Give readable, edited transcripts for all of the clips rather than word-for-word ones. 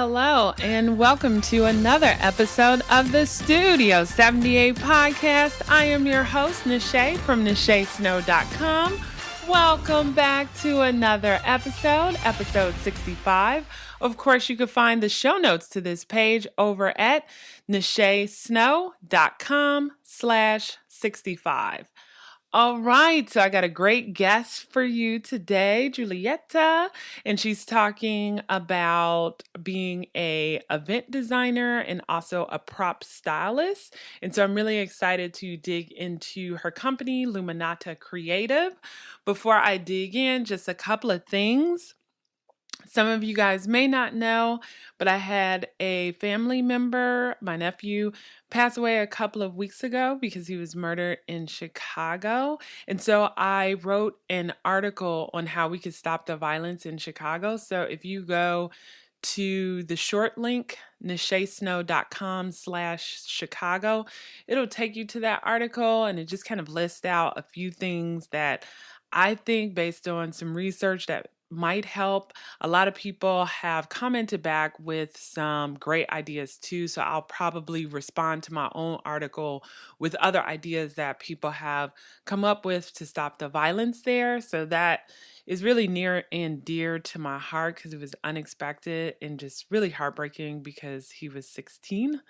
hello, and welcome to another episode of the Studio 78 podcast. I am your host, Nache from NacheSnow.com. Welcome back to another episode 65. Of course, you can find the show notes to this page over at NacheSnow.com/65. All right, so I got a great guest for you today, Giulietta, and she's talking about being a event designer and also a prop stylist. And so I'm really excited to dig into her company, Limonata Creative. Before I dig in, just a couple of things. Some of you guys may not know, but I had a family member, my nephew, pass away a couple of weeks ago because he was murdered in Chicago. And so I wrote an article on how we could stop the violence in Chicago. So if you go to the short link, NacheSnow.com/Chicago, it'll take you to that article, and it just kind of lists out a few things that I think, based on some research, that might help. A lot of people have commented back with some great ideas too, so I'll probably respond to my own article with other ideas that people have come up with to stop the violence there. So that is really near and dear to my heart because it was unexpected and just really heartbreaking because he was 16.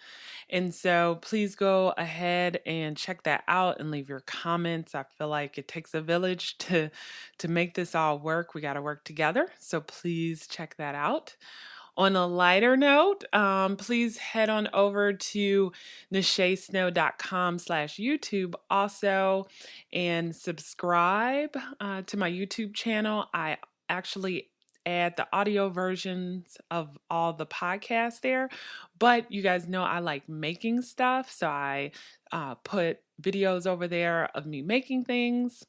And so please go ahead and check that out and leave your comments. I feel like it takes a village to make this all work. We got to work together. So please check that out. On a lighter note, please head on over to NacheSnow.com/YouTube also and subscribe to my YouTube channel. I actually add the audio versions of all the podcasts there, but you guys know I like making stuff, so I put videos over there of me making things.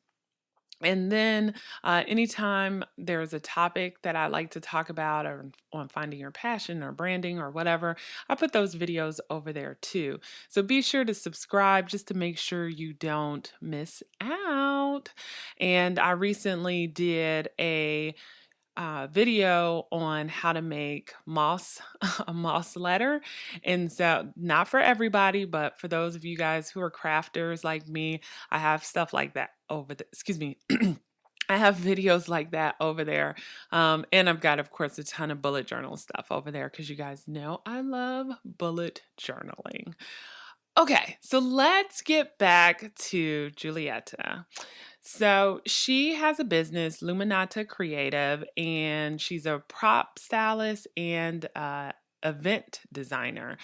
And then anytime there's a topic that I like to talk about or on finding your passion or branding or whatever, I put those videos over there too. So be sure to subscribe just to make sure you don't miss out. And I recently did a video on how to make moss, a moss letter. And so not for everybody, but for those of you guys who are crafters like me, I have stuff like that over the, excuse me. I have videos like that over there. And I've got, of course, a ton of bullet journal stuff over there because you guys know I love bullet journaling. Okay, so let's get back to Giulietta. So she has a business, Luminata Creative, and she's a prop stylist and event designer.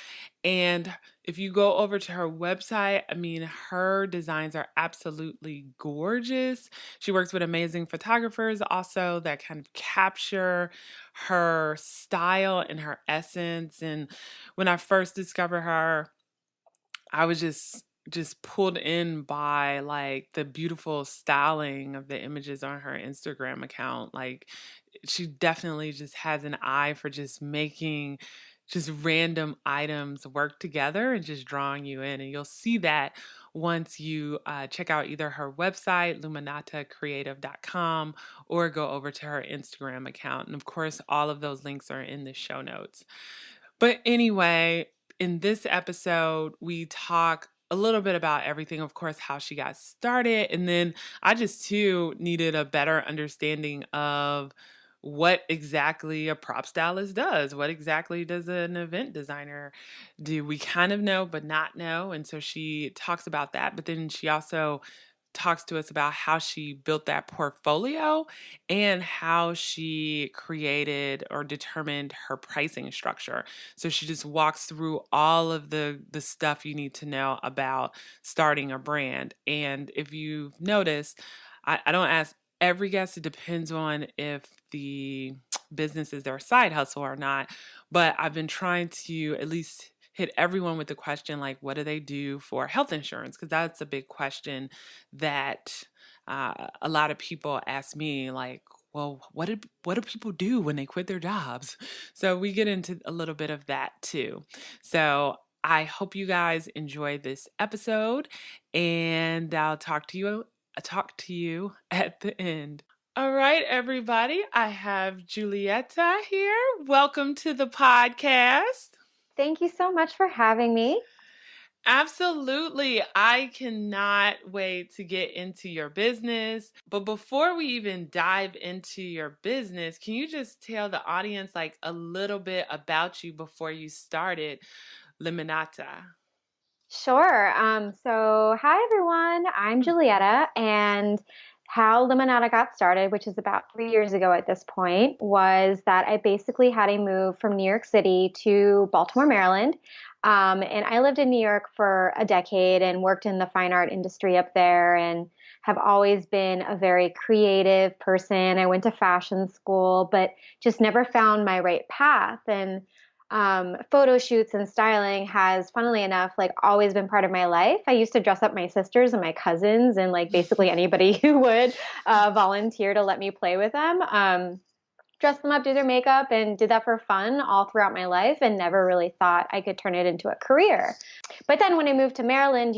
And if you go over to her website, I mean, her designs are absolutely gorgeous. She works with amazing photographers also that kind of capture her style and her essence. And when I first discovered her, I was just pulled in by like the beautiful styling of the images on her Instagram account. Like she definitely just has an eye for just making just random items work together and just drawing you in. And you'll see that once you check out either her website, luminatacreative.com, or go over to her Instagram account. And of course, all of those links are in the show notes. But anyway, in this episode, we talk a little bit about everything, of course, how she got started. And then I just, too, needed a better understanding of what exactly a prop stylist does. What exactly does an event designer do? We kind of know, but not know. And so she talks about that. But then she also talks to us about how she built that portfolio and how she created or determined her pricing structure. So she just walks through all of the stuff you need to know about starting a brand. And if you've noticed, I don't ask every guest. It depends on if the business is their side hustle or not. But I've been trying to at least hit everyone with the question, like, what do they do for health insurance? Because that's a big question that a lot of people ask me, like, well, what do people do when they quit their jobs? So we get into a little bit of that too. So I hope you guys enjoy this episode, and I'll talk to you at the end. All right, everybody. I have Giulietta here. Welcome to the podcast. Thank you so much for having me. Absolutely. I cannot wait to get into your business. But before we even dive into your business, can you just tell the audience like a little bit about you before you started Limonata? Sure. Hi everyone. I'm Giulietta, and how Limonata got started, which is about 3 years ago at this point, was that I basically had a move from New York City to Baltimore, Maryland. And I lived in New York for a decade and worked in the fine art industry up there and have always been a very creative person. I went to fashion school, but just never found my right path. And photo shoots and styling has, funnily enough, like always been part of my life. I used to dress up my sisters and my cousins and like basically anybody who would volunteer to let me play with them. Dress them up, do their makeup, and did that for fun all throughout my life and never really thought I could turn it into a career. But then when I moved to Maryland,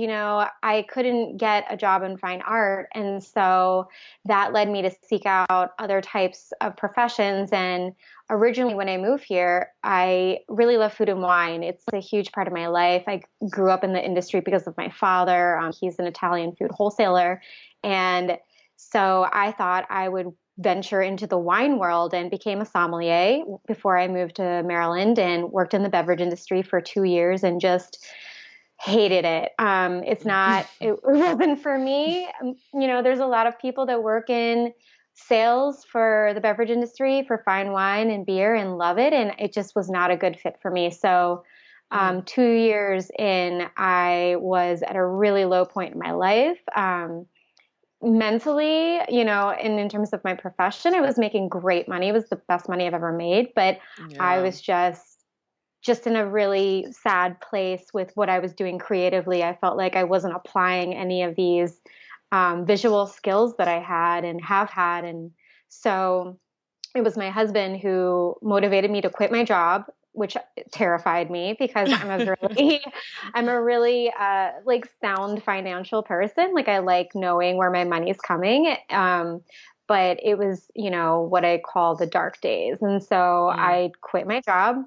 I couldn't get a job in fine art. And so that led me to seek out other types of professions. And originally, when I moved here, I really love food and wine. It's a huge part of my life. I grew up in the industry because of my father. He's an Italian food wholesaler. And so I thought I would venture into the wine world and became a sommelier before I moved to Maryland and worked in the beverage industry for 2 years and just hated it. It wasn't for me. There's a lot of people that work in sales for the beverage industry for fine wine and beer and love it. And it just was not a good fit for me. So, 2 years in, I was at a really low point in my life. Mentally, and in terms of my profession, I was making great money. It was the best money I've ever made, but I Yeah. was just in a really sad place with what I was doing creatively. I felt like I wasn't applying any of these visual skills that I had and have had. And so it was my husband who motivated me to quit my job, which terrified me because I'm a really like sound financial person. Like I like knowing where my money's coming. But it was, what I call the dark days. And so Mm. I quit my job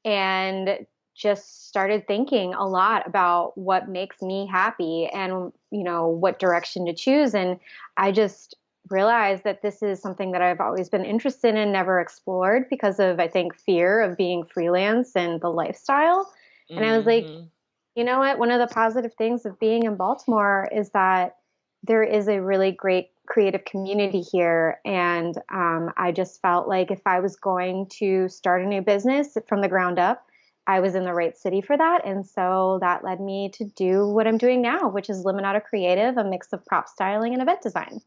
and just started thinking a lot about what makes me happy and, what direction to choose. And I just realized that this is something that I've always been interested in, never explored because of, I think, fear of being freelance and the lifestyle. And I was like, Hmm. you know what? One of the positive things of being in Baltimore is that there is a really great creative community here. And I just felt like if I was going to start a new business from the ground up, I was in the right city for that. And so that led me to do what I'm doing now, which is Limonata Creative, a mix of prop styling and event design.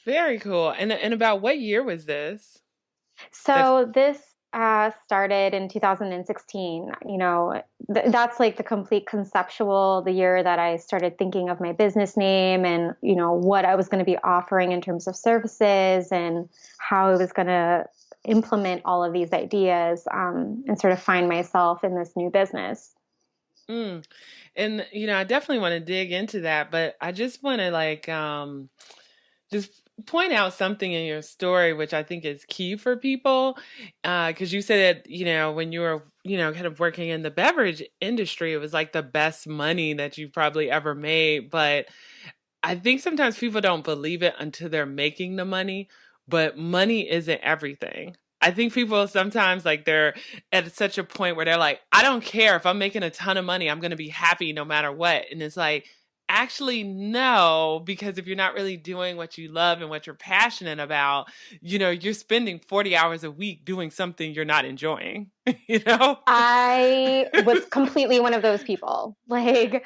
Very cool. And about what year was this? That So this started in 2016. That's like the complete conceptual, the year that I started thinking of my business name and, what I was going to be offering in terms of services and how I was going to implement all of these ideas and sort of find myself in this new business. mm. And I definitely want to dig into that, but I just want to like just point out something in your story which I think is key for people. Because you said that, when you were, kind of working in the beverage industry, it was like the best money that you've probably ever made. But I think sometimes people don't believe it until they're making the money, but money isn't everything. I think people sometimes like they're at such a point where they're like, I don't care if I'm making a ton of money, I'm going to be happy no matter what. And it's like, actually, no, because if you're not really doing what you love and what you're passionate about, you're spending 40 hours a week doing something you're not enjoying, you know? I was completely one of those people. Like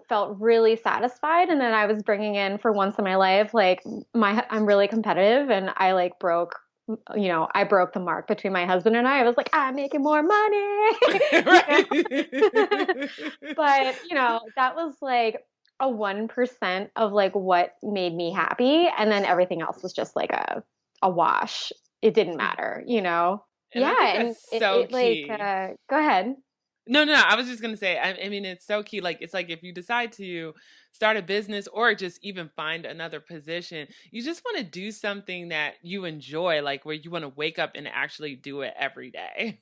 felt really satisfied, and then I was bringing in for once in my life, like I'm really competitive, and I like broke. I broke the mark between my husband and I. I was like, I'm making more money. you know? Right. But, that was like a 1% of like what made me happy. And then everything else was just like a wash. It didn't matter. And I Yeah. think And that's so like, key. go ahead. No, no, I was just gonna say, I mean, it's so key. Like, it's like if you decide to start a business or just even find another position, you just want to do something that you enjoy, like where you want to wake up and actually do it every day.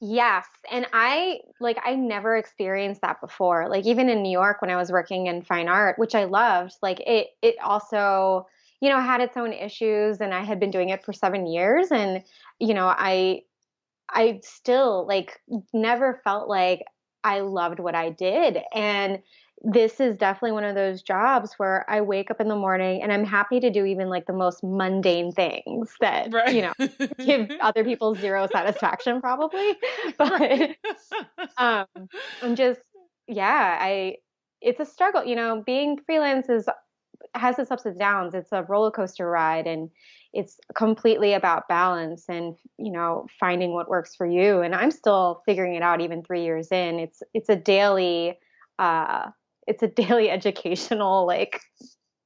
Yes. And I never experienced that before. Like even in New York when I was working in fine art, which I loved, like it also, had its own issues and I had been doing it for 7 years. And, I still like never felt like I loved what I did. And this is definitely one of those jobs where I wake up in the morning and I'm happy to do even like the most mundane things that, Right. give other people zero satisfaction probably. But Right. um I'm just yeah, I it's a struggle, being freelance is has its ups and downs. It's a roller coaster ride, and it's completely about balance and finding what works for you. And I'm still figuring it out, even 3 years in. Uh, it's a daily educational like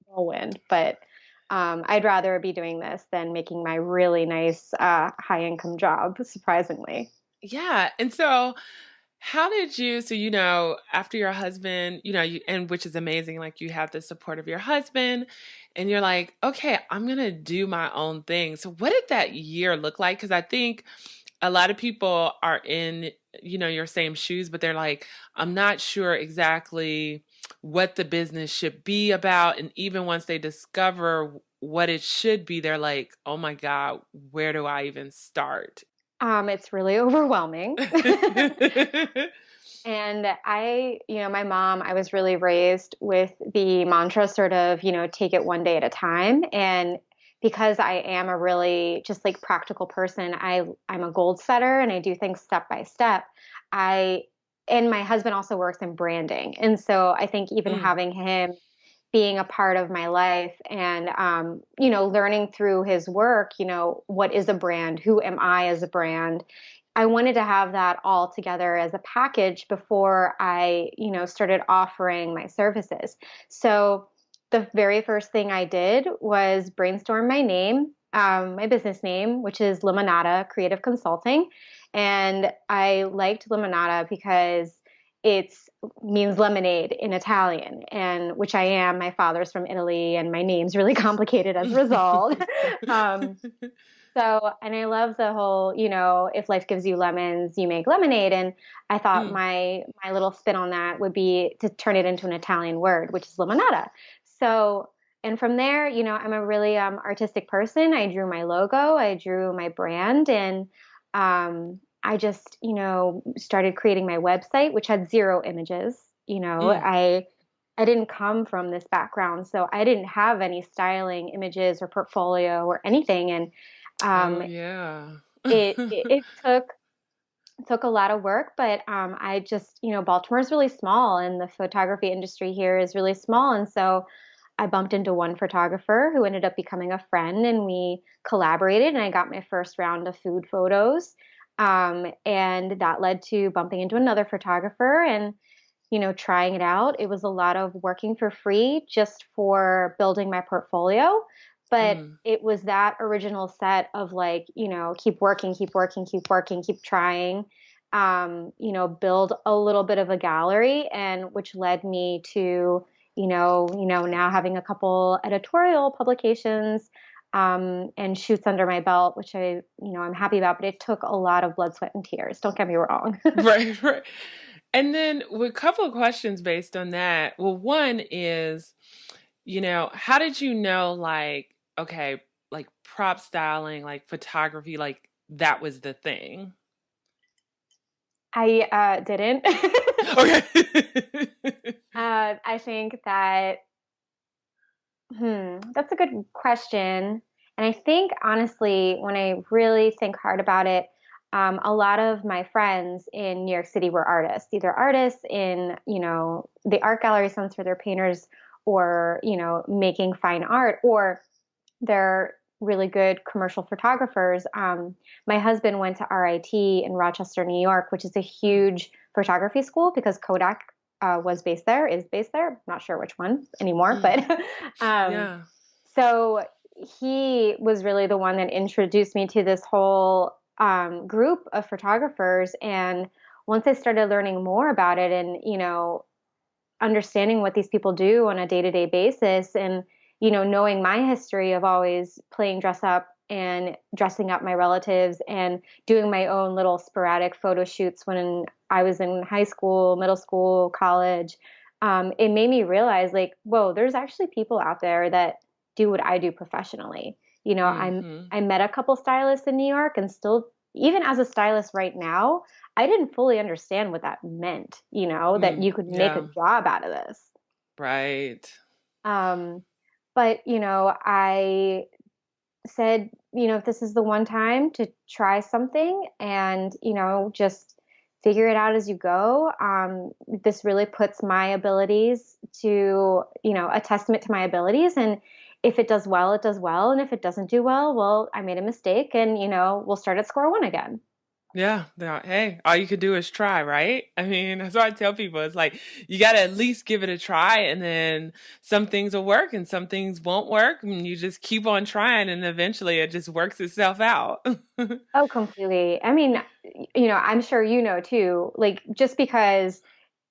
whirlwind. But I'd rather be doing this than making my really nice high income job. Surprisingly. Yeah. And so, how did you, so, after your husband, and which is amazing, like you have the support of your husband and you're like, okay, I'm going to do my own thing. So, what did that year look like? Because I think a lot of people are in, your same shoes, but they're like, I'm not sure exactly what the business should be about. And even once they discover what it should be, they're like, oh my God, where do I even start? It's really overwhelming. And my mom, I was really raised with the mantra sort of, take it one day at a time. And because I am a really just like practical person, I'm a goal setter and I do things step by step. I and my husband also works in branding. And so I think even Mm, having him being a part of my life and learning through his work, what is a brand? Who am I as a brand? I wanted to have that all together as a package before I, started offering my services. So the very first thing I did was brainstorm my name, my business name, which is Limonata Creative Consulting. And I liked Limonata because it's means lemonade in Italian, and which I am. My father's from Italy, and my name's really complicated as a result. um, and I love the whole, if life gives you lemons, you make lemonade. And I thought mm. my little spin on that would be to turn it into an Italian word, which is limonata. So, and from there, I'm a really artistic person. I drew my logo, I drew my brand, and I just, started creating my website, which had zero images. Mm. I didn't come from this background, so I didn't have any styling images or portfolio or anything. And Oh um, yeah. it took a lot of work, but I just, Baltimore is really small, and the photography industry here is really small, and so I bumped into one photographer who ended up becoming a friend, and we collaborated, and I got my first round of food photos, and that led to bumping into another photographer and trying it out. It was a lot of working for free just for building my portfolio. But Mm. it was that original set of like, keep working, keep working, keep working, keep trying, build a little bit of a gallery, and which led me to, now having a couple editorial publications, and shoots under my belt, which I'm happy about, but it took a lot of blood, sweat, and tears. Don't get me wrong. Right, right. And then with a couple of questions based on that. Well, one is, how did you know, like, okay, like prop styling, like photography, like that was the thing? I didn't. Okay. I think that, that's a good question. And I think honestly, when I really think hard about it, a lot of my friends in New York City were artists, either artists in, the art gallery sense for their painters or, making fine art, or they're really good commercial photographers. My husband went to RIT in Rochester, New York, which is a Mm. huge photography school because Kodak was based there, is based there. I'm not sure which one anymore, Mm. but um, Yeah. so he was really the one that introduced me to this whole group of photographers. And once I started learning more about it and, understanding what these people do on a day-to-day basis and, knowing my history of always playing dress up and dressing up my relatives and doing my own little sporadic photo shoots when I was in high school, middle school, college, it made me realize like, whoa, there's actually people out there that do what I do professionally. Mm-hmm. I met a couple stylists in New York and still, even as a stylist right now, I didn't fully understand what that meant, that you could make a Yeah. job out of this. Right. Um, but, I said, if this is the one time to try something and, just figure it out as you go, this really puts my abilities to, a testament to my abilities. And if it does well, it does well. And if it doesn't do well, well, I made a mistake and, we'll start at square one again. Yeah, hey, all you could do is try, right? I mean, that's what I tell people. It's like you got to at least give it a try, and then some things will work and some things won't work, and you just keep on trying, and eventually it just works itself out. Oh, completely. I mean, I'm sure too, like just because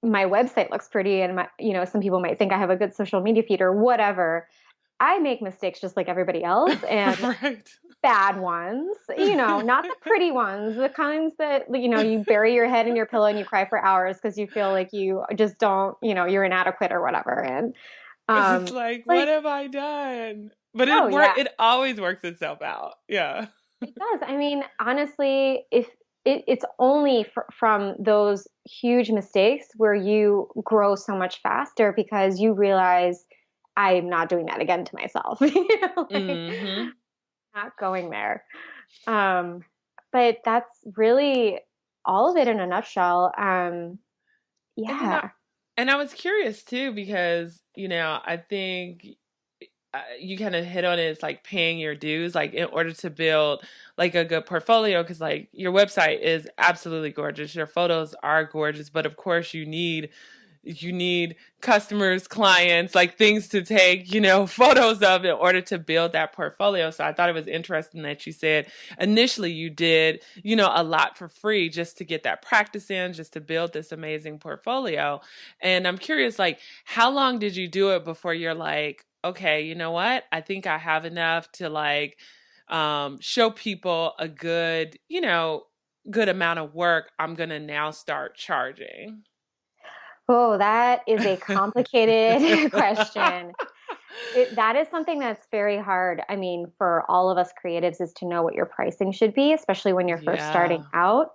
my website looks pretty and some people might think I have a good social media feed or whatever. I make mistakes just like everybody else and Right. bad ones, not the pretty ones, the kinds that, you bury your head in your pillow and you cry for hours because you feel like you just don't, you're inadequate or whatever. And, It's like, what like, have I done? But oh yeah, it always works itself out. Yeah. it does. I mean, honestly, if it's only from those huge mistakes where you grow so much faster because you realize I'm not doing that again to myself, like Mm-hmm. not going there. Um, but that's really all of it in a nutshell. And then Yeah. I was curious too because, I think you kind of hit on it. It's like paying your dues, like in order to build like a good portfolio. Because like your website is absolutely gorgeous, your photos are gorgeous, but of course you need customers, clients, like things to take, photos of in order to build that portfolio. So I thought it was interesting that you said initially you did, a lot for free just to get that practice in, just to build this amazing portfolio. And I'm curious, like, how long did you do it before you're like, okay, you know what? I think I have enough to like show people a good, good amount of work. I'm going to now start charging. Oh, that is a complicated question. That is something that's very hard. I mean, for all of us creatives, is to know what your pricing should be, especially when you're first starting Yeah. out.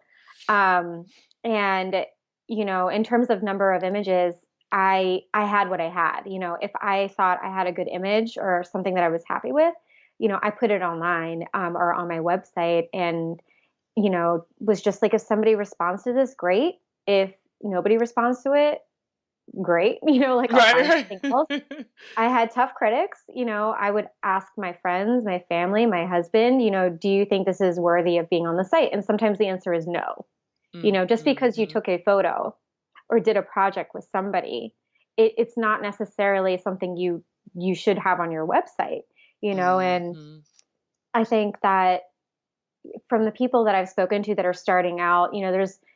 Um, and in terms of number of images, I had what I had. If I thought I had a good image or something that I was happy with, I put it online or on my website, and was just like, if somebody responds to this, great. If nobody responds to it, great. Like I'll find Right, something else. right. I had tough critics. I would ask my friends, my family, my husband, do you think this is worthy of being on the site? And sometimes the answer is no. Just because you Mm-hmm. took a photo or did a project with somebody, it's not necessarily something you should have on your website, and Mm-hmm. I think that from the people that I've spoken to that are starting out,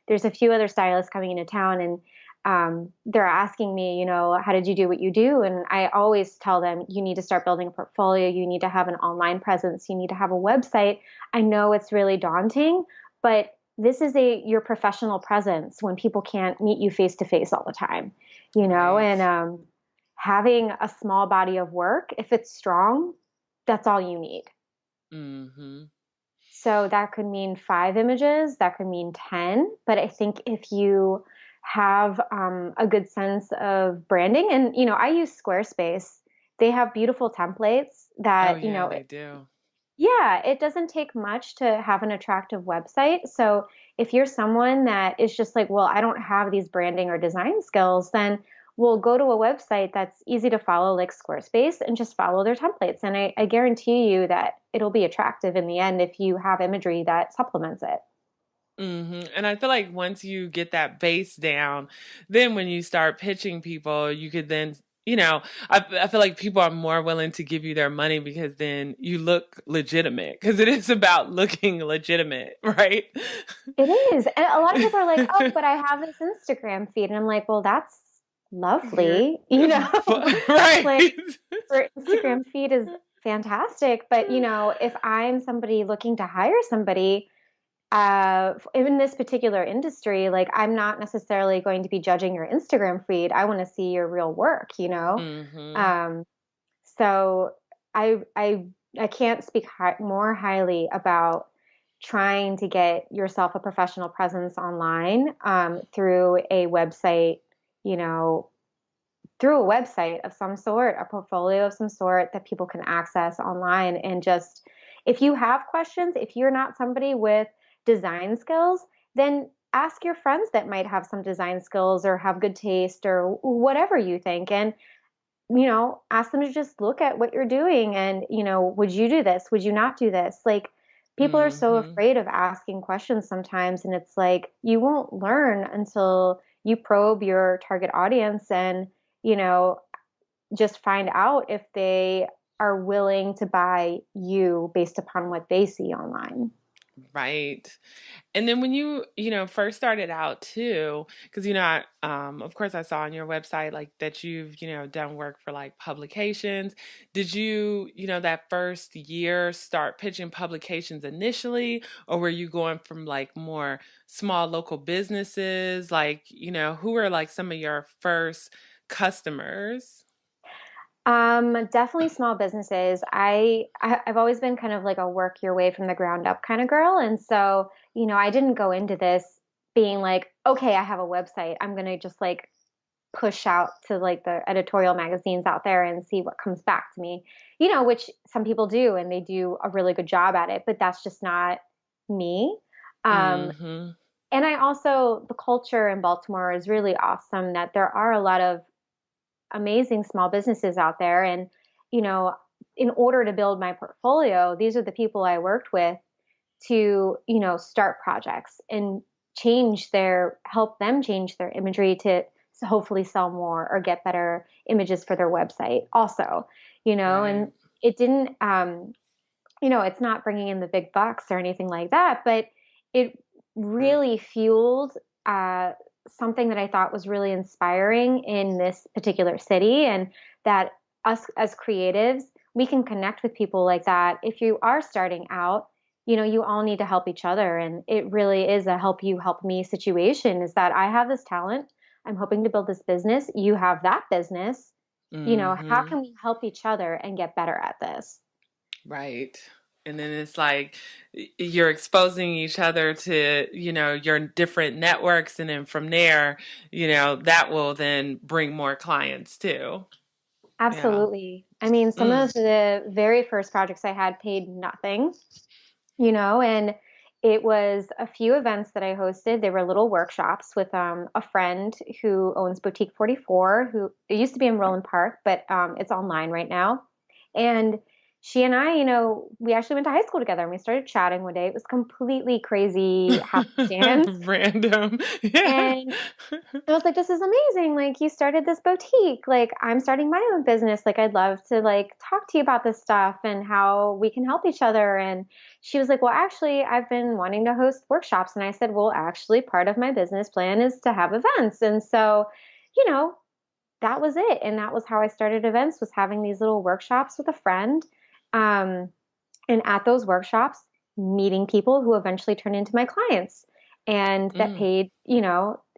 there's a few other stylists coming into town and they're asking me, how did you do what you do? And I always tell them, you need to start building a portfolio. You need to have an online presence. You need to have a website. I know it's really daunting, but this is your professional presence when people can't meet you face to face all the time, Right. and having a small body of work, if it's strong, that's all you need. Mm-hmm. So that could mean 5 images, that could mean 10. But I think if you have a good sense of branding, and I use Squarespace, they have beautiful templates Oh that, yeah, they do. yeah, it doesn't take much to have an attractive website. So if you're someone that is just like, well, I don't have these branding or design skills, then we'll go to a website that's easy to follow, like Squarespace, and just follow their templates. And I guarantee you that it'll be attractive in the end if you have imagery that supplements it. And I feel like once you get that base down, then when you start pitching people, you could then, I feel like people are more willing to give you their money because then you look legitimate because it is about looking legitimate, right? It is. And a lot of people are like, oh, but I have this Instagram feed. And I'm like, well, that's You're lovely. right. Like your Instagram feed is fantastic. But, if I'm somebody looking to hire somebody, in this particular industry, like I'm not necessarily going to be judging your Instagram feed. I want to see your real work. Hmm. Um, so I can't speak more highly about trying to get yourself a professional presence online through a website, you know, through a website of some sort, a portfolio of some sort that people can access online. And just if you have questions, if you're not somebody with design skills, then ask your friends that might have some design skills or have good taste or whatever you think. And ask them to just look at what you're doing and, would you do this? Would you not do this? Like, people are so Hmm. afraid of asking questions sometimes. And it's like, you won't learn until you probe your target audience and, you know, just find out if they are willing to buy you based upon what they see online. Right. And then when first started out too, because of course I saw on your website like that you've, done work for like publications. Did you, that first year start pitching publications initially, or were you going from like more small local businesses? Like, who were like some of your first customers? Definitely small businesses. I've always been kind of like a work your way from the ground up kind of girl. And so, I didn't go into this being like, okay, I have a website. I'm gonna just like push out to like the editorial magazines out there and see what comes back to me. Which some people do and they do a really good job at it, but that's just not me. Um, Mm-hmm. and I also, the culture in Baltimore is really awesome that there are a lot of amazing small businesses out there. And, you know, in order to build my portfolio, these are the people I worked with to, start projects and help them change their imagery to hopefully sell more or get better images for their website also, and Right. it didn't, it's not bringing in the big bucks or anything like that, but it really fueled uh, something that I thought was really inspiring in this particular city, and that us as creatives, we can connect with people like that. If you are starting out, you all need to help each other, and it really is a help you, help me situation. Is that I have this talent, I'm hoping to build this business, you have that business. How Mm-hmm. can we help each other and get better at this? Right. And then it's like you're exposing each other to, your different networks. And then from there, that will then bring more clients too. Yeah. Absolutely. I mean, some Mm. of the very first projects I had paid nothing, and it was a few events that I hosted. They were little workshops with a friend who owns Boutique 44, who it used to be in Roland Park, but it's online right now. And she and I, we actually went to high school together and we started chatting one day. It was completely crazy happenstance. Random. Yeah. And I was like, this is amazing. Like, you started this boutique. Like, I'm starting my own business. Like, I'd love to like talk to you about this stuff and how we can help each other. And she was like, well, actually, I've been wanting to host workshops. And I said, well, actually, part of my business plan is to have events. And so, you know, that was it. And that was how I started events, was having these little workshops with a friend. Um, and at those workshops, meeting people who eventually turned into my clients and that Mm. paid,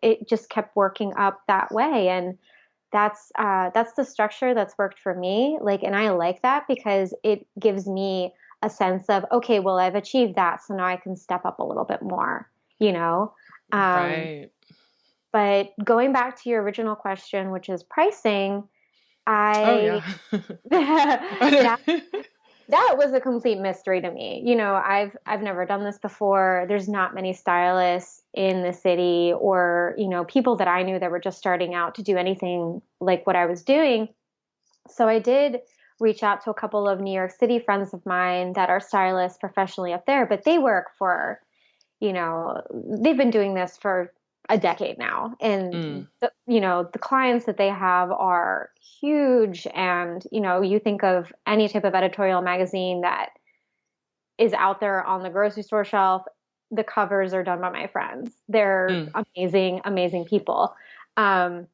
it just kept working up that way. And that's the structure that's worked for me. Like, and I like that because it gives me a sense of, okay, well, I've achieved that. So now I can step up a little bit more, you know? Um, Right. but going back to your original question, which is pricing, Oh, yeah. I, that that was a complete mystery to me. I've never done this before. There's not many stylists in the city or, people that I knew that were just starting out to do anything like what I was doing. So I did reach out to a couple of New York City friends of mine that are stylists professionally up there, but they work for, they've been doing this for a decade now. And, Mm, the clients that they have are huge. And, you think of any type of editorial magazine that is out there on the grocery store shelf, the covers are done by my friends. They're mm, amazing, amazing people. Um,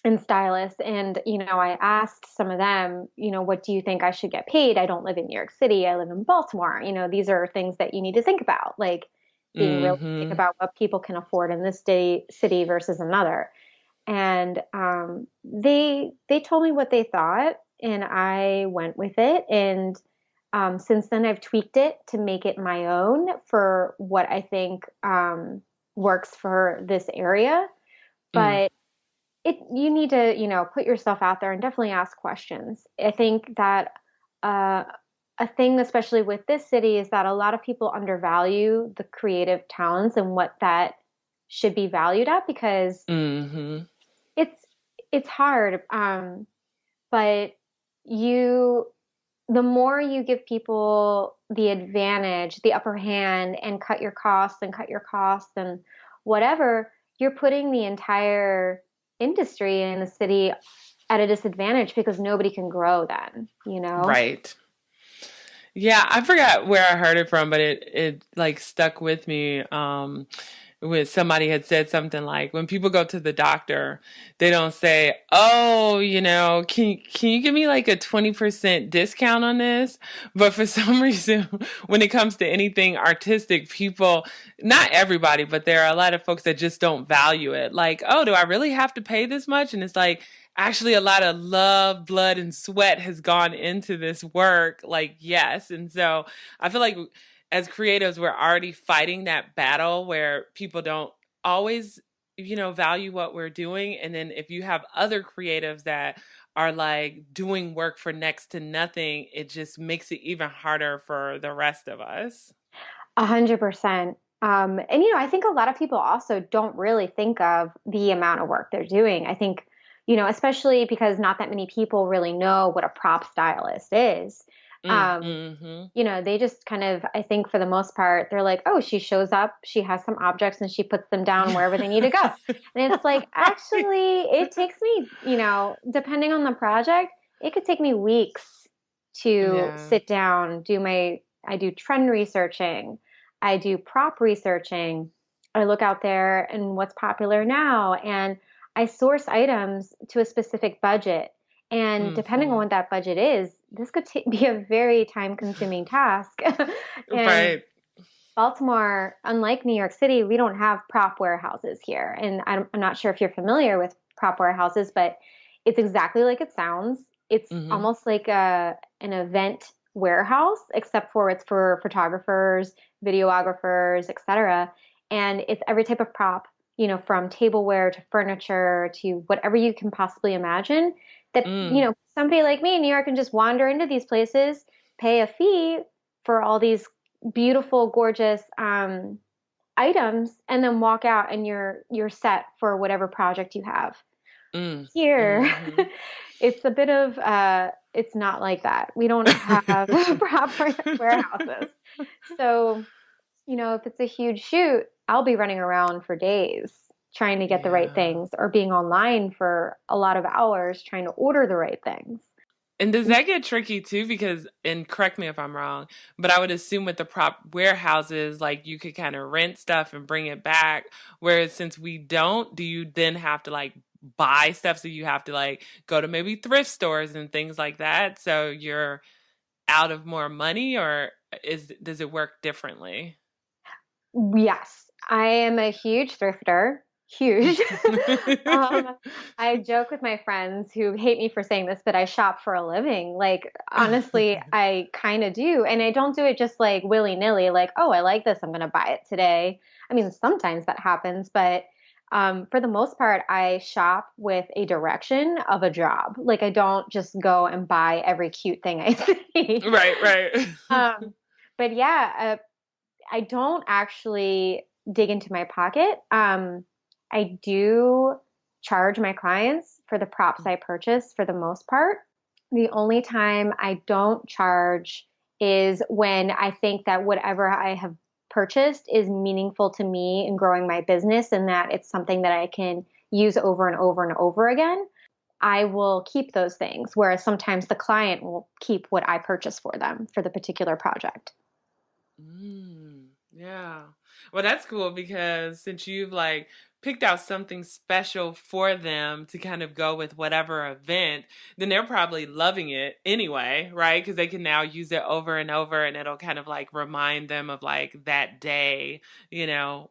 and stylists. And, I asked some of them, what do you think I should get paid? I don't live in New York City. I live in Baltimore. These are things that you need to think about, like being realistic mm-hmm, about what people can afford in this city versus another. And they told me what they thought, and I went with it. And since then, I've tweaked it to make it my own for what I think works for this area. mm, But you need to, put yourself out there and definitely ask questions. I think that uh, a thing, especially with this city, is that a lot of people undervalue the creative talents and what that should be valued at because mm-hmm. it's it's hard. But you, the more you give people the advantage, the upper hand, and cut your costs and whatever, you're putting the entire industry in the city at a disadvantage because nobody can grow then, you know? Right. Yeah, I forgot where I heard it from, but it like stuck with me. When somebody had said something like, when people go to the doctor, they don't say, "Oh, can you give me like a 20% discount on this?" But for some reason, when it comes to anything artistic, people, not everybody, but there are a lot of folks that just don't value it. Like, "Oh, do I really have to pay this much?" And it's like, actually a lot of love, blood, and sweat has gone into this work. Like, yes. And so I feel like as creatives, we're already fighting that battle where people don't always, value what we're doing. And then if you have other creatives that are like doing work for next to nothing, it just makes it even harder for the rest of us. 100%. And I think a lot of people also don't really think of the amount of work they're doing. I think, especially because not that many people really know what a prop stylist is. Mm-hmm. They just kind of, I think for the most part, they're like, oh, she shows up, she has some objects and she puts them down wherever they need to go. And it's like, Right. actually, it takes me, depending on the project, it could take me weeks to Yeah. sit down, I do trend researching, I do prop researching, I look out there and what's popular now, and I source items to a specific budget. And depending on Mm-hmm. what that budget is, this could be a very time consuming task. And Right. Baltimore, unlike New York City, we don't have prop warehouses here. And I'm not sure if you're familiar with prop warehouses, but it's exactly like it sounds. It's Mm-hmm. almost like an event warehouse, except for it's for photographers, videographers, etc. And it's every type of prop, from tableware to furniture to whatever you can possibly imagine. That, Mm. somebody like me in New York can just wander into these places, pay a fee for all these beautiful, gorgeous items, and then walk out and you're set for whatever project you have. Mm. Here, Mm-hmm. it's a bit of it's not like that. We don't have proper warehouses. So, if it's a huge shoot, I'll be running around for days trying to get the right Yeah. things or being online for a lot of hours trying to order the right things. And does that get tricky too? Because, and correct me if I'm wrong, but I would assume with the prop warehouses, like you could kind of rent stuff and bring it back. Whereas since we don't, do you then have to like buy stuff? So you have to like go to maybe thrift stores and things like that. So you're out of more money, or does it work differently? Yes, I am a huge thrifter. Huge. um, I joke with my friends who hate me for saying this, but I shop for a living. Like, honestly, I kind of do. And I don't do it just like willy-nilly, like, oh, I like this, I'm going to buy it today. I mean, sometimes that happens, but for the most part, I shop with a direction of a job. Like, I don't just go and buy every cute thing I see. Right, right. Um, but yeah, I don't actually dig into my pocket. I do charge my clients for the props I purchase for the most part. The only time I don't charge is when I think that whatever I have purchased is meaningful to me in growing my business and that it's something that I can use over and over and over again, I will keep those things. Whereas sometimes the client will keep what I purchase for them for the particular project. Yeah. Well, that's cool because since you've like picked out something special for them to kind of go with whatever event, then they're probably loving it anyway, right? Because they can now use it over and over and it'll kind of like remind them of like that day, the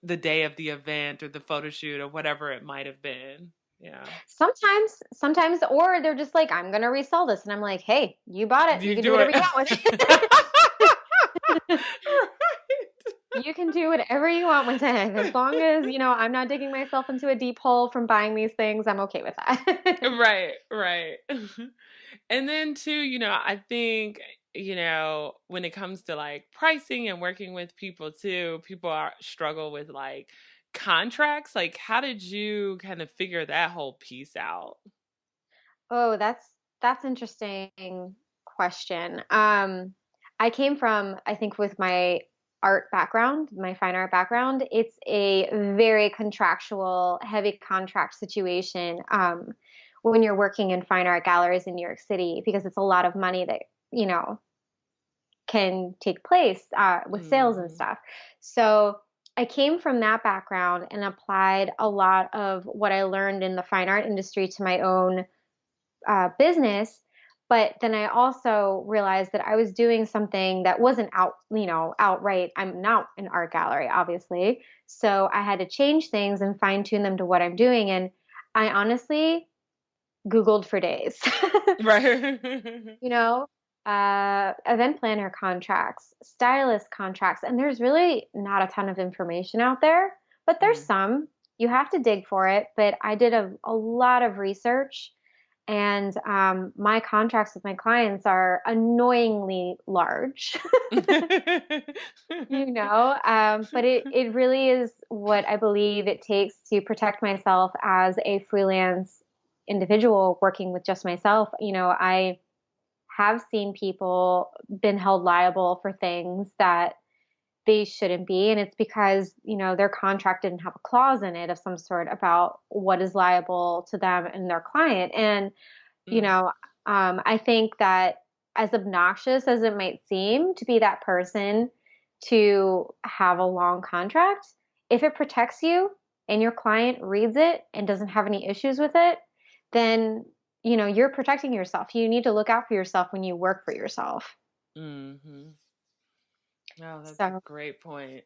day of the event or the photo shoot or whatever it might have been. Yeah. Sometimes, or they're just like, I'm going to resell this. And I'm like, hey, you bought it. You You can do do whatever it. you want with it. You can do whatever you want with it. As long as, I'm not digging myself into a deep hole from buying these things, I'm okay with that. Right, right. And then too, I think, when it comes to like pricing and working with people too, people are struggle with like contracts. Like how did you kind of figure that whole piece out? Oh, that's interesting question. I came from, I think, with my art background, my fine art background, it's a very contractual, heavy contract situation when you're working in fine art galleries in New York City because it's a lot of money that, you know, can take place with sales and Hmm. stuff. So I came from that background and applied a lot of what I learned in the fine art industry to my own business. But then I also realized that I was doing something that wasn't outright. I'm not an art gallery, obviously. So I had to change things and fine tune them to what I'm doing. And I honestly Googled for days. Right. you know, Event planner contracts, stylist contracts, and there's really not a ton of information out there, but there's Mm. some. You have to dig for it, but I did a lot of research, and my contracts with my clients are annoyingly large. But it really is what I believe it takes to protect myself as a freelance individual working with just myself. I have seen people been held liable for things that they shouldn't be. And it's because, their contract didn't have a clause in it of some sort about what is liable to them and their client. And, you Mm. know, I think that as obnoxious as it might seem to be that person to have a long contract, if it protects you and your client reads it and doesn't have any issues with it, then you're protecting yourself. You need to look out for yourself when you work for yourself. Hmm. Oh, that's a So, great point.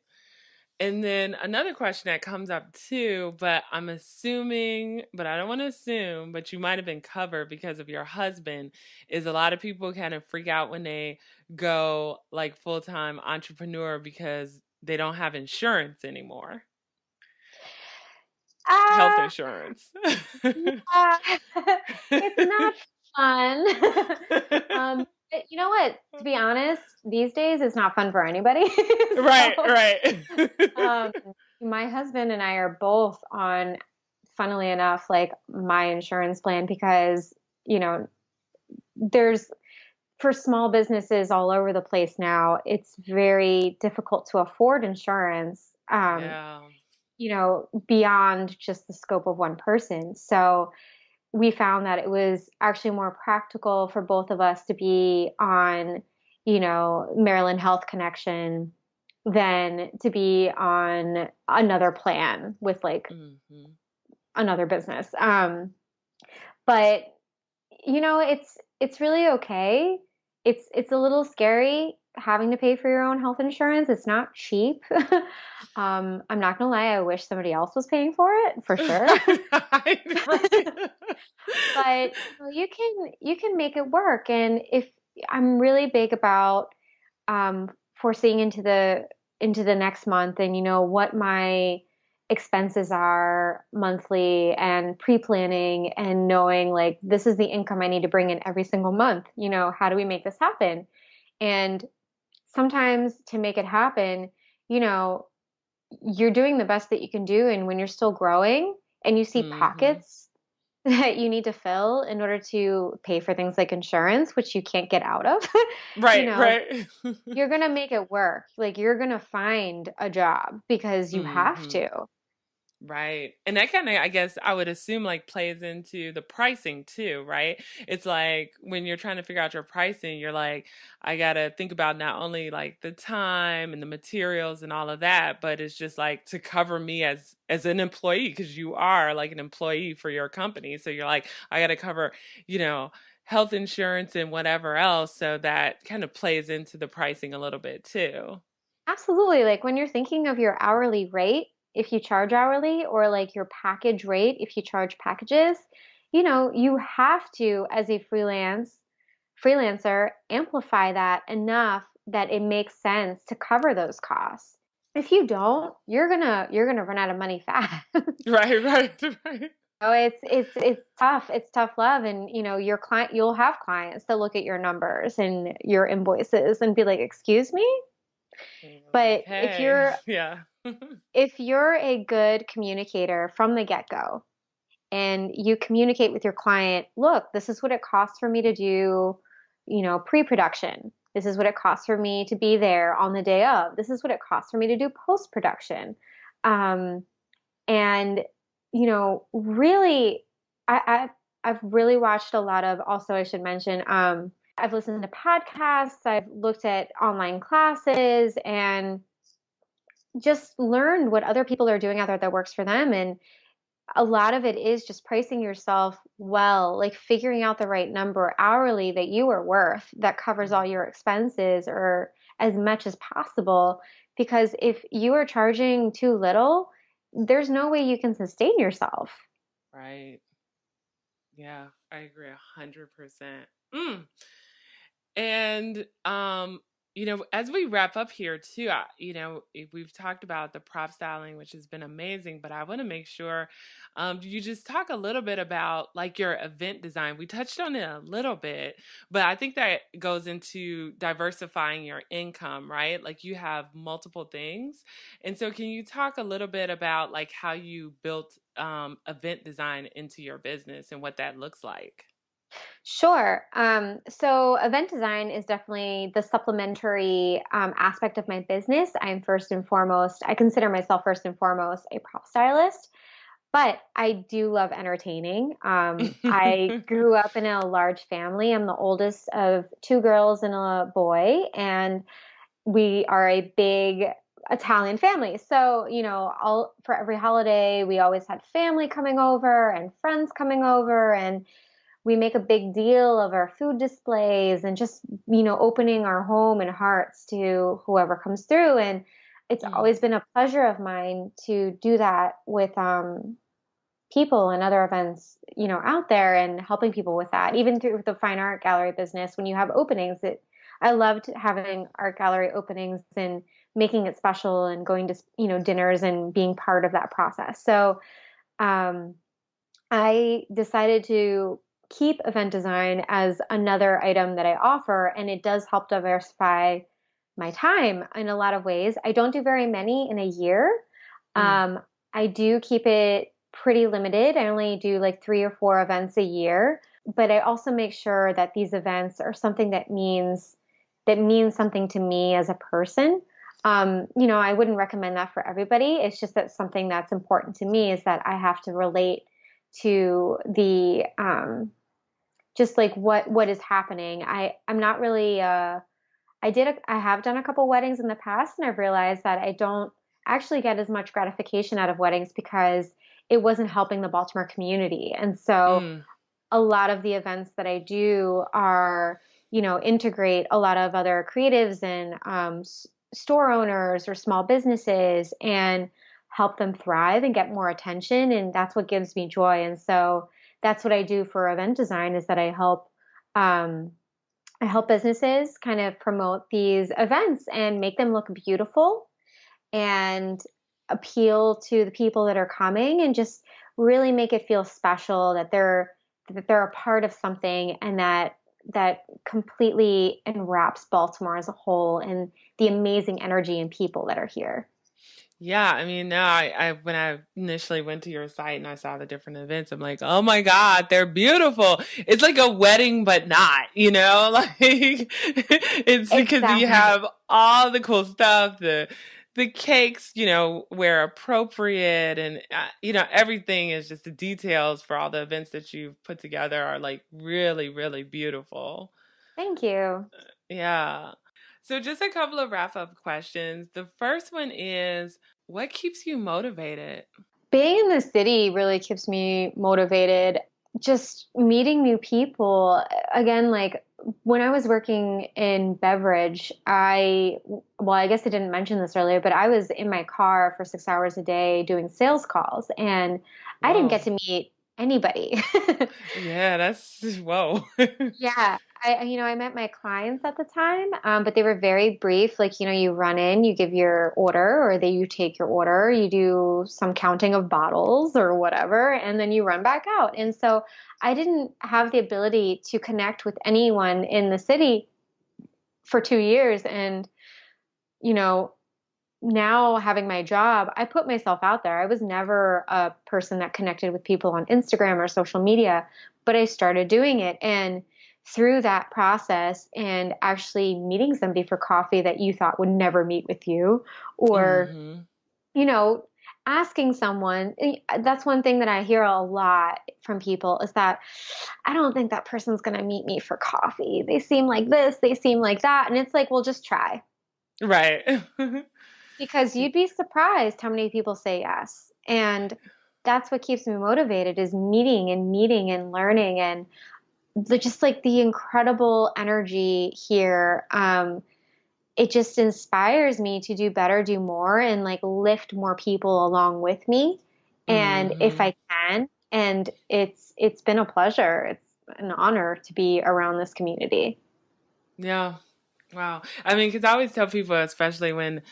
And then another question that comes up too, but I'm assuming, but I don't want to assume, but you might have been covered because of your husband, is a lot of people kind of freak out when they go like full-time entrepreneur because they don't have insurance anymore, health uh, insurance. yeah, it's not fun. But you know what? To be honest, these days it's not fun for anybody. Right, So, right. um, my husband and I are both on, funnily enough, like my insurance plan because, you know, there's for small businesses all over the place now, it's very difficult to afford insurance, Yeah. beyond just the scope of one person. So we found that it was actually more practical for both of us to be on, Maryland Health Connection than to be on another plan with like Hmm. another business. But it's really okay. It's a little scary having to pay for your own health insurance. It's not cheap. I'm not gonna lie, I wish somebody else was paying for it for sure. Right, right. But you can make it work. And if I'm really big about foreseeing into the next month and what my expenses are monthly and pre-planning and knowing like this is the income I need to bring in every single month. How do we make this happen? And sometimes to make it happen, you know, you're doing the best that you can do. And when you're still growing and you see Hmm. pockets that you need to fill in order to pay for things like insurance, which you can't get out of, you Right, know, right. you're going to make it work. Like you're going to find a job because you have Hmm. to. Right. And that kind of, I guess, I would assume like plays into the pricing too, right? It's like when you're trying to figure out your pricing, you're like, I got to think about not only like the time and the materials and all of that, but it's just like to cover me as an employee because you are like an employee for your company. So you're like, I got to cover, you know, health insurance and whatever else. So that kind of plays into the pricing a little bit too. Absolutely. Like when you're thinking of your hourly rate, if you charge hourly, or like your package rate, if you charge packages, you have to, as a freelancer, amplify that enough that it makes sense to cover those costs. If you don't, you're gonna run out of money fast. Right, right, right. Oh, it's tough. It's tough love, and your client, you'll have clients that look at your numbers and your invoices and be like, "Excuse me?" And I was like, But if hey, you're yeah. if you're a good communicator from the get-go and you communicate with your client, look, this is what it costs for me to do, pre-production. This is what it costs for me to be there on the day of. This is what it costs for me to do post-production. Um, and really, I've really watched a lot of. Also, I should mention, I've listened to podcasts. I've looked at online classes and just learned what other people are doing out there that works for them. And a lot of it is just pricing yourself well, like figuring out the right number hourly that you are worth that covers all Mhm. your expenses or as much as possible. Because if you are charging too little, there's no way you can sustain yourself. Right. Yeah, I agree 100%. Mm. And as we wrap up here too, we've talked about the prop styling, which has been amazing, but I want to make sure you just talk a little bit about like your event design. We touched on it a little bit, but I think that goes into diversifying your income, right? Like you have multiple things. And so can you talk a little bit about like how you built event design into your business and what that looks like? Sure. So event design is definitely the supplementary aspect of my business. I consider myself first and foremost a prop stylist, but I do love entertaining. I grew up in a large family. I'm the oldest of two girls and a boy, and we are a big Italian family. So, all for every holiday, we always had family coming over and friends coming over, and we make a big deal of our food displays and just, opening our home and hearts to whoever comes through. And it's Mm, always been a pleasure of mine to do that with people and other events, out there and helping people with that. Even through the fine art gallery business, when you have openings, I loved having art gallery openings and making it special and going to, dinners and being part of that process. So, um, I decided to keep event design as another item that I offer, and it does help diversify my time in a lot of ways. I don't do very many in a year. mm, Um, I do keep it pretty limited. I only do like 3 or 4 events a year, but I also make sure that these events are something that means something to me as a person. I wouldn't recommend that for everybody. It's just that something that's important to me is that I have to relate to the just like what is happening. I'm not really I have done a couple weddings in the past, and I've realized that I don't actually get as much gratification out of weddings because it wasn't helping the Baltimore community. And so mm. a lot of the events that I do are, integrate a lot of other creatives and store owners or small businesses and help them thrive and get more attention. And that's what gives me joy. And so that's what I do for event design is that um, I help businesses kind of promote these events and make them look beautiful and appeal to the people that are coming and just really make it feel special that they're a part of something and that completely enwraps Baltimore as a whole and the amazing energy and people that are here. Yeah, I mean, no, I when I initially went to your site and I saw the different events, I'm like, oh my God, they're beautiful. It's like a wedding, but not, like it's because you Exactly. have all the cool stuff, the cakes, where appropriate, and everything is just the details for all the events that you've put together are like really, really beautiful. Thank you. Yeah. So, just a couple of wrap up questions. The first one is, what keeps you motivated? Being in the city really keeps me motivated. Just meeting new people. Again, like when I was working in beverage, well, I guess I didn't mention this earlier, but I was in my car for 6 hours a day doing sales calls, and I didn't get Whoa. to meet anybody. Yeah, that's whoa. Yeah, I met my clients at the time, but they were very brief. Like, you run in, you give your order, or you take your order, you do some counting of bottles or whatever, and then you run back out. And so I didn't have the ability to connect with anyone in the city for 2 years. And, you know, now having my job, I put myself out there. I was never a person that connected with people on Instagram or social media, but I started doing it. And through that process and actually meeting somebody for coffee that you thought would never meet with you, or, Hmm. you know, asking someone, that's one thing that I hear a lot from people is that I don't think that person's going to meet me for coffee. They seem like this, they seem like that. And it's like, well, just try. Right. Because you'd be surprised how many people say yes. And that's what keeps me motivated is meeting and learning and just like the incredible energy here. It just inspires me to do better, do more, and like lift more people along with me. And if Hmm. I can, and it's been a pleasure. It's an honor to be around this community. Yeah. Wow. I mean, because I always tell people, especially when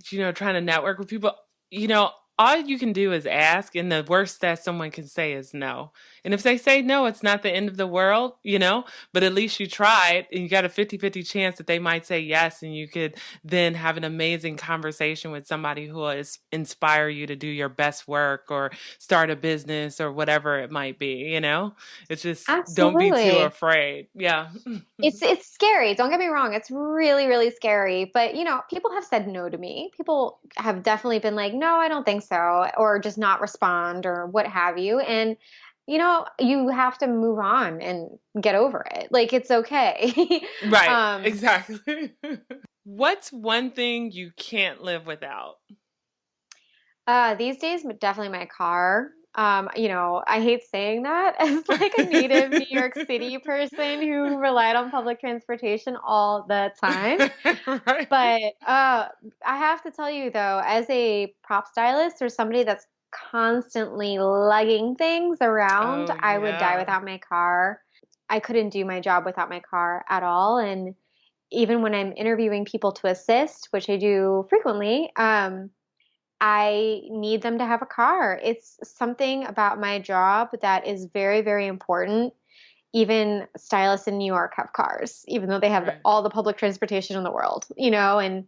trying to network with people, you know, all you can do is ask, and the worst that someone can say is no. And if they say no, it's not the end of the world, but at least you tried, and you got a 50-50 chance that they might say yes, and you could then have an amazing conversation with somebody who will inspire you to do your best work or start a business or whatever it might be. It's just don't be too Absolutely. afraid. Yeah. It's scary. Don't get me wrong. It's really, really scary. But people have said no to me. People have definitely been like, no, I don't think so, or just not respond or what have you. And you have to move on and get over it. Like it's okay. Right, um, exactly. What's one thing you can't live without? these days, definitely my car. I hate saying that as like a native New York City person who relied on public transportation all the time. Right. But I have to tell you though, as a prop stylist or somebody that's constantly lugging things around, Oh, I would die yeah. without my car. I couldn't do my job without my car at all. And even when I'm interviewing people to assist, which I do frequently, I need them to have a car. It's something about my job that is very, very important. Even stylists in New York have cars, even though they have Right. all the public transportation in the world. And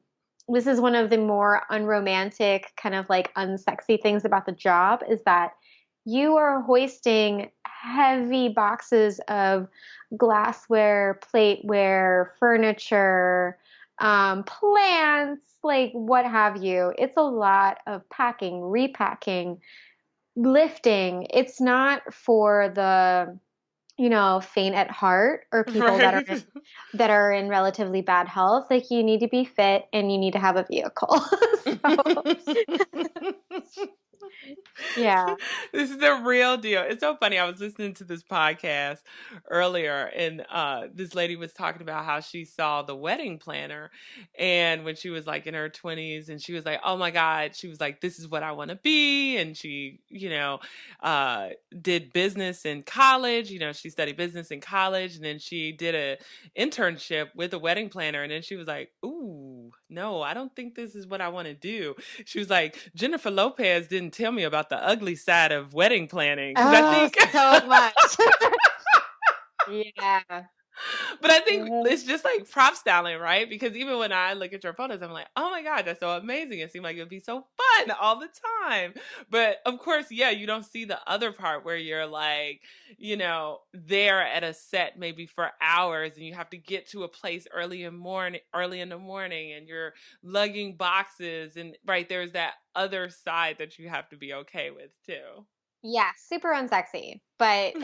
this is one of the more unromantic, kind of like unsexy things about the job is that you are hoisting heavy boxes of glassware, plateware, furniture, plants, like what have you. It's a lot of packing, repacking, lifting. It's not for the faint at heart or people that are Right. that are in relatively bad health. Like you need to be fit and you need to have a vehicle. So, yeah. This is the real deal. It's so funny. I was listening to this podcast earlier, and this lady was talking about how she saw the wedding planner, and when she was like in her 20s, and she was like, "Oh my God," she was like, "This is what I want to be," and she, uh, did business in college. She studied business in college, and then she did a internship with a wedding planner, and then she was like, "Ooh, no, I don't think this is what I want to do." She was like, Jennifer Lopez didn't tell me about the ugly side of wedding planning because I Oh, think so much. Yeah. But I think Mhm. it's just like prop styling, right? Because even when I look at your photos, I'm like, oh my God, that's so amazing. It seemed like it would be so fun all the time. But of course, yeah, you don't see the other part where you're like, there at a set maybe for hours and you have to get to a place early in the morning and you're lugging boxes and right there's that other side that you have to be okay with too. Yeah, super unsexy. But,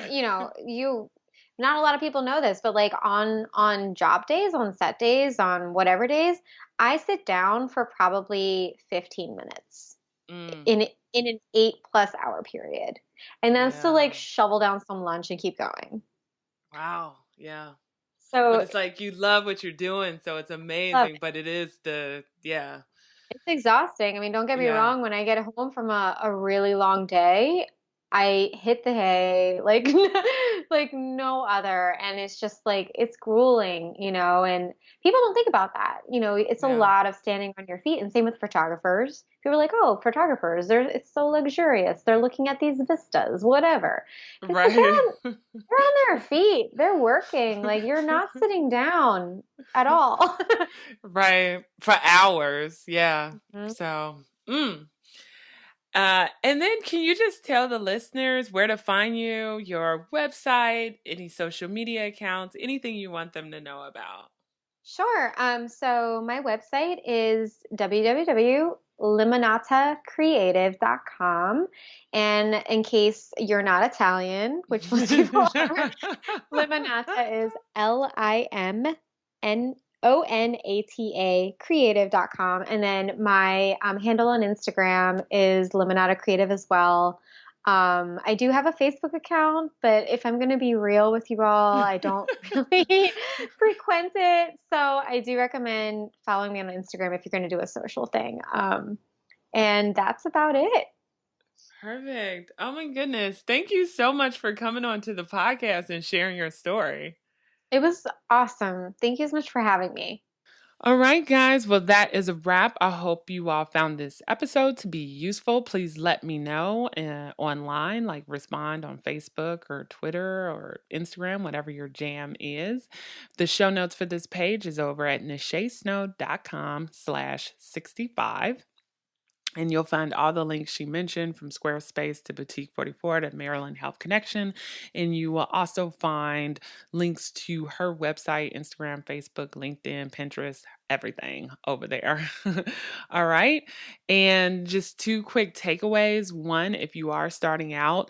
not a lot of people know this, but like on job days, on set days, on whatever days, I sit down for probably 15 minutes Mm, in an 8+ hour period. And then still like yeah. shovel down some lunch and keep going. Wow. Yeah. But So it's like you love what you're doing, so it's love amazing. it. But it is yeah, It's exhausting. I mean, don't get me yeah, wrong, when I get home from a really long day, I hit the hay like like no other, and it's just like it's grueling, and people don't think about that. It's a yeah. lot of standing on your feet, and same with photographers. People are like, "Oh, photographers, it's so luxurious. They're looking at these vistas, whatever." It's like Right. they're on their feet. They're working. Like you're not sitting down at all. Right. For hours. Yeah. Mhm. So, mm. And then can you just tell the listeners where to find you, your website, any social media accounts, anything you want them to know about? Sure. So my website is www.limonatacreative.com. And in case you're not Italian, which most people are, Limonata is Limonata creative.com. And then my handle on Instagram is Limonata Creative as well. I do have a Facebook account, but if I'm going to be real with you all, I don't really frequent it. So I do recommend following me on Instagram if you're going to do a social thing. And that's about it. Perfect. Oh my goodness. Thank you so much for coming on to the podcast and sharing your story. It was awesome. Thank you so much for having me. All right, guys. Well, that is a wrap. I hope you all found this episode to be useful. Please let me know online, like respond on Facebook or Twitter or Instagram, whatever your jam is. The show notes for this page is over at nachesnow.com/65. And you'll find all the links she mentioned from Squarespace to Boutique 44 to Maryland Health Connection. And you will also find links to her website, Instagram, Facebook, LinkedIn, Pinterest, everything over there. All right. And just two quick takeaways. One, if you are starting out,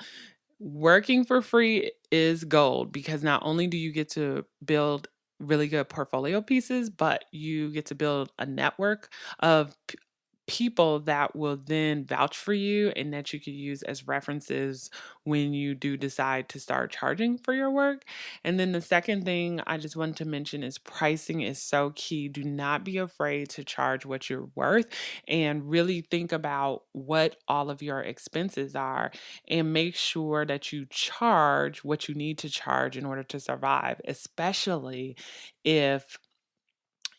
working for free is gold because not only do you get to build really good portfolio pieces, but you get to build a network of people that will then vouch for you and that you could use as references when you do decide to start charging for your work. And then the second thing I just wanted to mention is pricing is so key. Do not be afraid to charge what you're worth and really think about what all of your expenses are and make sure that you charge what you need to charge in order to survive, especially if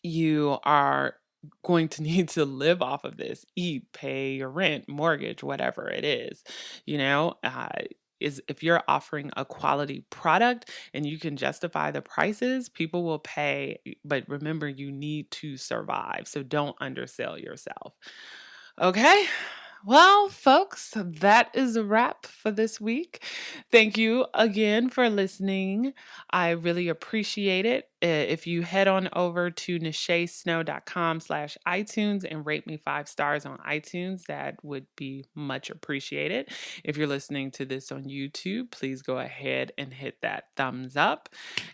you are going to need to live off of this, eat, pay your rent, mortgage, whatever it is, you know, is if you're offering a quality product and you can justify the prices, people will pay. But remember, you need to survive. So don't undersell yourself. Okay. Well, folks, that is a wrap for this week. Thank you again for listening. I really appreciate it. If you head on over to nachesnow.com/iTunes and rate me 5 stars on iTunes, that would be much appreciated. If you're listening to this on YouTube, please go ahead and hit that thumbs up.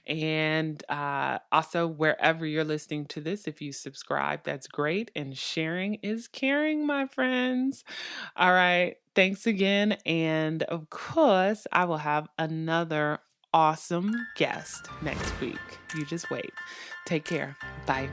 And also, wherever you're listening to this, if you subscribe, that's great. And sharing is caring, my friends. All right. Thanks again. And of course, I will have another awesome guest next week. You just wait. Take care. Bye.